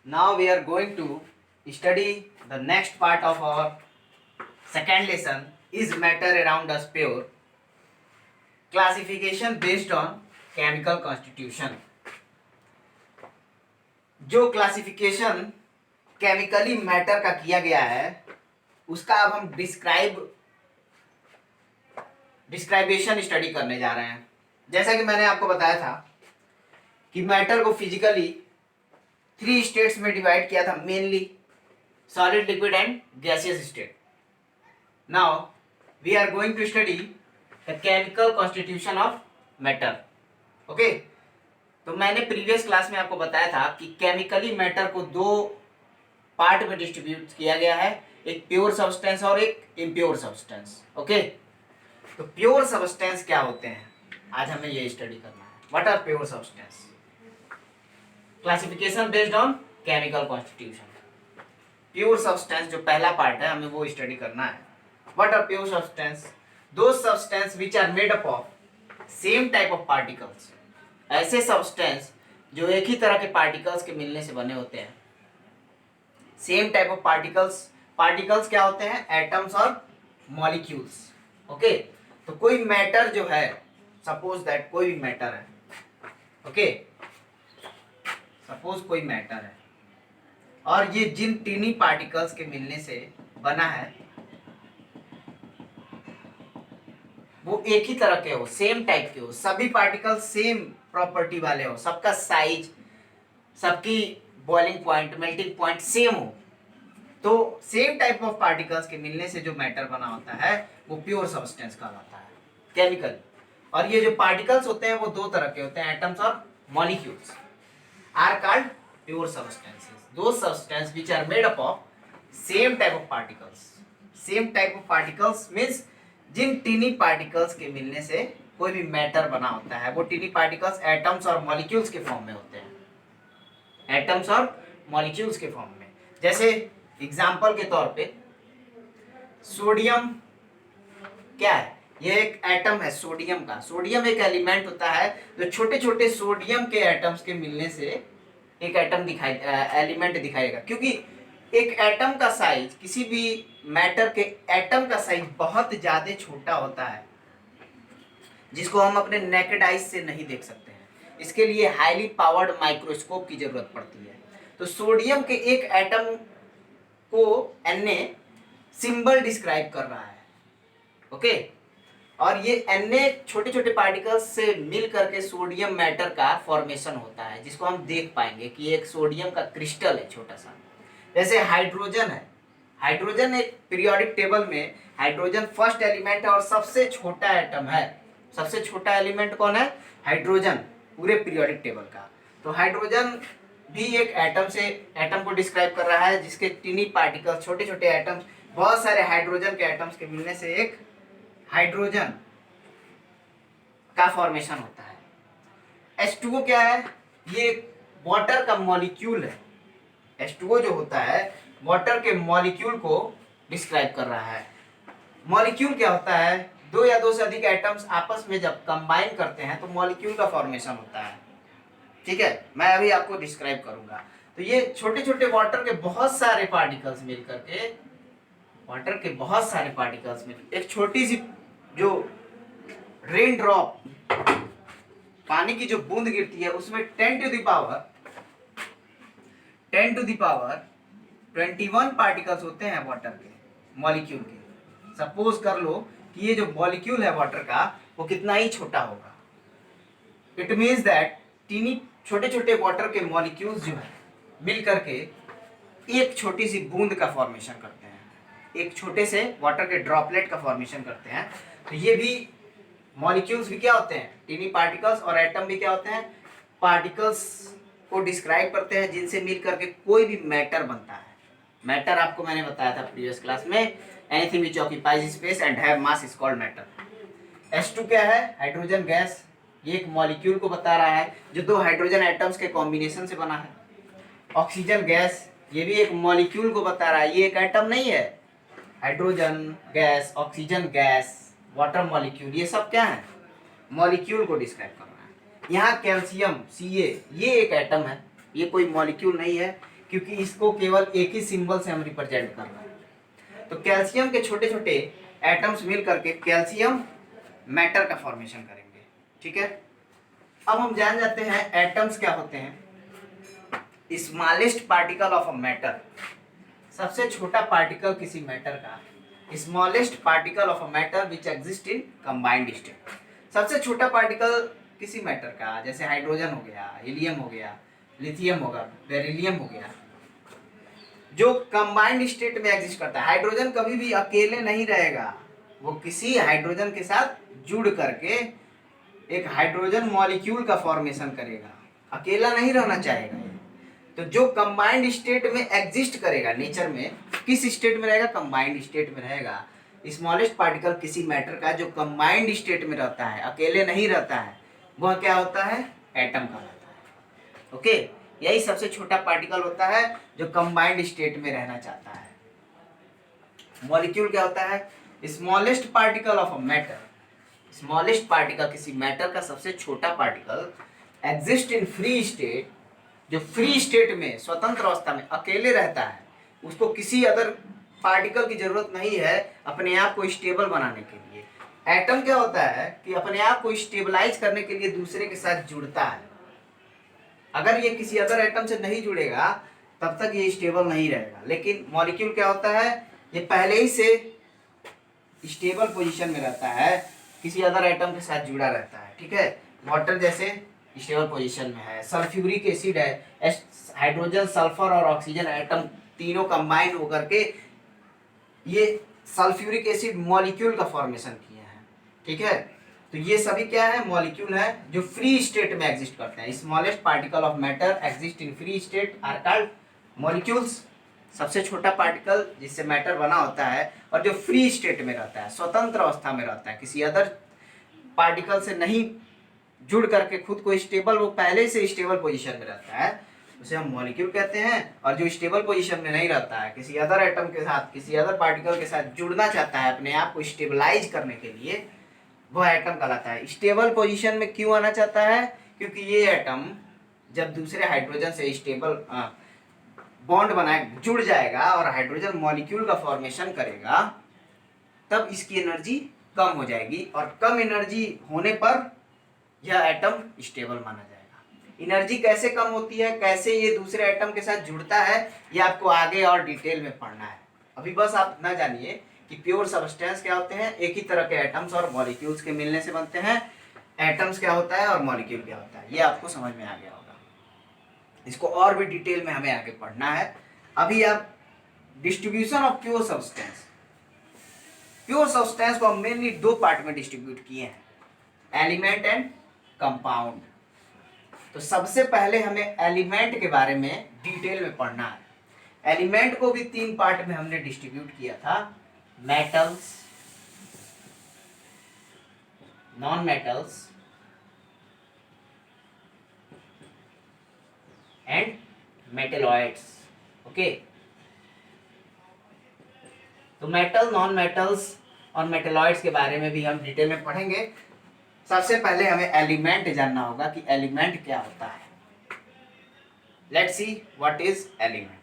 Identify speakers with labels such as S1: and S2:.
S1: Now we are going to study the next part of our second lesson. Is matter around us pure? Classification based on chemical constitution. जो classification chemically matter का किया गया है उसका अब हम डिस्क्राइबेशन study करने जा रहे हैं। जैसा कि मैंने आपको बताया था कि मैटर को फिजिकली 3 स्टेट्स में डिवाइड किया था, mainly solid, liquid and gaseous state. Now we are going to study the chemical constitution of matter. Okay, तो मैंने प्रीवियस क्लास में आपको बताया था कि केमिकली मैटर को 2 पार्ट में डिस्ट्रीब्यूट किया गया है, एक प्योर सब्सटेंस और एक इम्प्योर सब्सटेंस। ओके, तो प्योर सब्सटेंस क्या होते हैं आज हमें ये स्टडी करना है। What are pure substance? Classification based on chemical constitution. Pure substance जो पहला पार्ट है हमें वो स्टडी करना है। What are pure substance? Those substance which are made up of same type of particles. ऐसे सब्सटेंस जो एक ही तरह के पार्टिकल्स के मिलने से बने होते हैं। Same type of particles. Particles क्या होते हैं? एटम्स और मॉलिक्यूल्स। ओके, तो कोई मैटर जो है, सपोज दैट कोई भी मैटर है। ओके, सपोज कोई मैटर है और ये जिन टीनी पार्टिकल्स के मिलने से बना है वो एक ही तरह के हो, सेम टाइप के हो, सभी पार्टिकल्स सेम प्रॉपर्टी वाले हो, सबका साइज, सबकी boiling point, melting point same हो, तो सेम टाइप ऑफ पार्टिकल्स के मिलने से जो मैटर बना होता है वो प्योर सब्सटेंस कहलाता है केमिकल। और ये जो पार्टिकल्स होते हैं वो 2 तरह के होते हैं, एटम्स और molecules, are called pure substances. Those substance which are made up of same type of particles. Same type of particles means जिन टीनी पार्टिकल्स के मिलने से कोई भी मैटर बना होता है वो टीनी पार्टिकल्स एटम्स और मॉलिक्यूल्स के फॉर्म में होते हैं। एटम्स और मॉलिक्यूल्स के फॉर्म में। जैसे एग्जाम्पल के तौर पे सोडियम क्या है? ये एक एटम है सोडियम का। सोडियम एक एलिमेंट होता है जो छोटे छोटे सोडियम के एटम्स के मिलने से एक एटम एलिमेंट दिखाएगा। क्योंकि एक एटम का साइज, किसी भी मैटर के एटम का साइज बहुत ज्यादा छोटा होता है जिसको हम अपने नेकेड आइज से नहीं देख सकते हैं। इसके लिए हाईली पावर्ड माइक्रोस्कोप की जरूरत पड़ती है। तो सोडियम के एक एटम को Na सिंबल डिस्क्राइब कर रहा है। ओके, और ये Na छोटे छोटे पार्टिकल्स से मिल करके सोडियम मैटर का फॉर्मेशन होता है, जिसको हम देख पाएंगे कि एक सोडियम का क्रिस्टल है छोटा सा। जैसे हाइड्रोजन है। हाइड्रोजन एक पीरियोडिक टेबल में हाइड्रोजन फर्स्ट एलिमेंट है और सबसे छोटा एटम है। सबसे छोटा एलिमेंट कौन है? हाइड्रोजन, पूरे पीरियोडिक टेबल का। तो हाइड्रोजन भी एक एटम को डिस्क्राइब कर रहा है जिसके टीनी पार्टिकल्स, छोटे छोटे एटम्स, बहुत सारे हाइड्रोजन के एटम्स के मिलने से एक हाइड्रोजन का फॉर्मेशन होता है। H2O क्या है? ये वाटर का मॉलिक्यूल है। H2O जो होता है वाटर के मॉलिक्यूल को डिस्क्राइब कर रहा है। मॉलिक्यूल क्या होता है? 2 या 2 से अधिक एटम्स आपस में जब कंबाइन करते हैं तो मॉलिक्यूल का फॉर्मेशन होता है। ठीक है, मैं अभी आपको डिस्क्राइब करूंगा। तो ये छोटे छोटे वाटर के बहुत सारे पार्टिकल्स मिल करके, वाटर के बहुत सारे पार्टिकल्स मिल, एक छोटी सी जो रेन ड्रॉप, पानी की जो बूंद गिरती है उसमें 10 टू द पावर 21 पार्टिकल्स होते हैं वाटर के, मॉलिक्यूल के। सपोज कर लो कि ये जो मॉलिक्यूल है वाटर का वो कितना ही छोटा होगा। इट मीन्स दैट टीनी छोटे छोटे वाटर के मॉलिक्यूल्स जो है मिल करके एक छोटी सी बूंद का फॉर्मेशन करते हैं, एक छोटे से वाटर के ड्रॉपलेट का फॉर्मेशन करते हैं। तो ये भी मॉलिक्यूल्स भी क्या होते हैं? Tiny particles. और एटम भी क्या होते हैं? पार्टिकल्स को डिस्क्राइब करते हैं जिनसे मिल करके कोई भी मैटर बनता है। मैटर आपको मैंने बताया था प्रीवियस क्लास में, anything which occupies space and have mass is called matter. H2 क्या है? Hydrogen gas. ये एक मॉलिक्यूल को बता रहा है जो 2 हाइड्रोजन एटम्स के कॉम्बिनेशन से बना है। ऑक्सीजन गैस, ये भी एक मॉलिक्यूल को बता रहा है, ये एक एटम नहीं है। Hydrogen gas, oxygen gas, water molecule, ये सब क्या है? मॉलिक्यूल को डिस्क्राइब कर रहा है। यहाँ कैल्शियम Ca, ये एक एटम है, ये कोई मॉलिक्यूल नहीं है, क्योंकि इसको केवल एक ही सिंबल से हम रिप्रेजेंट कर रहे हैं। तो कैल्शियम के छोटे छोटे एटम्स मिल करके कैल्शियम मैटर का फॉर्मेशन करेंगे। ठीक है, अब हम जान जाते हैं एटम्स क्या होते हैं। Smallest particle of a matter, सबसे छोटा पार्टिकल किसी मैटर का, smallest particle of a matter which exist in combined state. सबसे छोटा पार्टिकल किसी मैटर का, जैसे हाइड्रोजन हो गया, हीलियम हो गया, लिथियम होगा, बेरिलियम हो गया, जो कंबाइंड स्टेट में एग्जिस्ट करता है। हाइड्रोजन कभी भी अकेले नहीं रहेगा, वो किसी हाइड्रोजन के साथ जुड़ करके एक हाइड्रोजन मॉलिक्यूल का फॉर्मेशन करेगा, अकेला नहीं रहना चाहेगा। तो जो कंबाइंड स्टेट में एग्जिस्ट करेगा नेचर में, किस स्टेट में रहेगा? कंबाइंड स्टेट में रहेगा। स्मॉलेस्ट पार्टिकल किसी मैटर का जो कंबाइंड स्टेट में रहता है, अकेले नहीं रहता है, वह क्या होता है? एटम कहलाता है। ओके, यही सबसे छोटा पार्टिकल होता है जो कंबाइंड स्टेट में रहना चाहता है। मॉलिक्यूल क्या होता है? Smallest particle of a matter, smallest particle किसी मैटर का सबसे छोटा particle exist in free state, जो फ्री स्टेट में स्वतंत्र अवस्था में अकेले रहता है, उसको किसी अदर पार्टिकल की जरूरत नहीं है अपने आप को स्टेबल बनाने के लिए। एटम क्या होता है कि अपने आप को स्टेबलाइज करने के लिए दूसरे के साथ जुड़ता है। अगर ये किसी अदर एटम से नहीं जुड़ेगा तब तक ये स्टेबल नहीं रहेगा। लेकिन मॉलिक्यूल क्या होता है? ये पहले ही से स्टेबल पोजीशन में रहता है, किसी अदर एटम के साथ जुड़ा रहता है। ठीक है, वाटर जैसे स्टेबल पोजीशन में है, सल्फ्यूरिक एसिड है, हाइड्रोजन, सल्फर और ऑक्सीजन एटम तीनों कंबाइन होकर के ये सल्फ्यूरिक एसिड मॉलिक्यूल का फॉर्मेशन किए हैं। ठीक है, तो ये सभी क्या है? मॉलिक्यूल है जो फ्री स्टेट में एग्जिस्ट करते हैं। Smallest particle of matter exist in free state are called molecules. सबसे छोटा पार्टिकल जिससे मैटर बना होता है और जो फ्री स्टेट में रहता है, स्वतंत्र अवस्था में रहता है, किसी अदर पार्टिकल से नहीं जुड़ करके खुद को स्टेबल, वो पहले से स्टेबल पोजीशन में रहता है, उसे हम मॉलिक्यूल कहते हैं। और जो स्टेबल पोजीशन में नहीं रहता है, किसी अदर एटम के साथ, किसी अदर पार्टिकल के साथ जुड़ना चाहता है अपने आप को स्टेबलाइज करने के लिए, वह एटम कहलाता है। स्टेबल पोजीशन में क्यों आना चाहता है? क्योंकि ये एटम जब दूसरे हाइड्रोजन से स्टेबल बॉन्ड बनाए, जुड़ जाएगा और हाइड्रोजन मॉलिक्यूल का फॉर्मेशन करेगा, तब इसकी एनर्जी कम हो जाएगी और कम एनर्जी होने पर यह एटम स्टेबल माना जाएगा। एनर्जी कैसे कम होती है, कैसे ये दूसरे एटम के साथ जुड़ता है, ये आपको आगे और डिटेल में पढ़ना है। अभी बस आप ना जानिए कि प्योर सब्सटेंस क्या होते हैं, एक ही तरह के एटम्स और मॉलिक्यूल्स के मिलने से बनते हैं। एटम्स क्या होता है और मॉलिक्यूल क्या होता है, ये आपको समझ में आ गया होगा। इसको और भी डिटेल में हमें आगे पढ़ना है। अभी आप distribution of pure substance, pure substance को हम मेनली दो पार्ट में डिस्ट्रीब्यूट किए हैं, एलिमेंट एंड कंपाउंड। तो सबसे पहले हमें एलिमेंट के बारे में डिटेल में पढ़ना है। एलिमेंट को भी तीन पार्ट में हमने डिस्ट्रीब्यूट किया था, metals, non metals and metalloids. Okay, तो मेटल, नॉन मेटल्स और मेटेलॉइड्स के बारे में भी हम डिटेल में पढ़ेंगे। सबसे पहले हमें एलिमेंट जानना होगा कि एलिमेंट क्या होता है। Let's see what is element.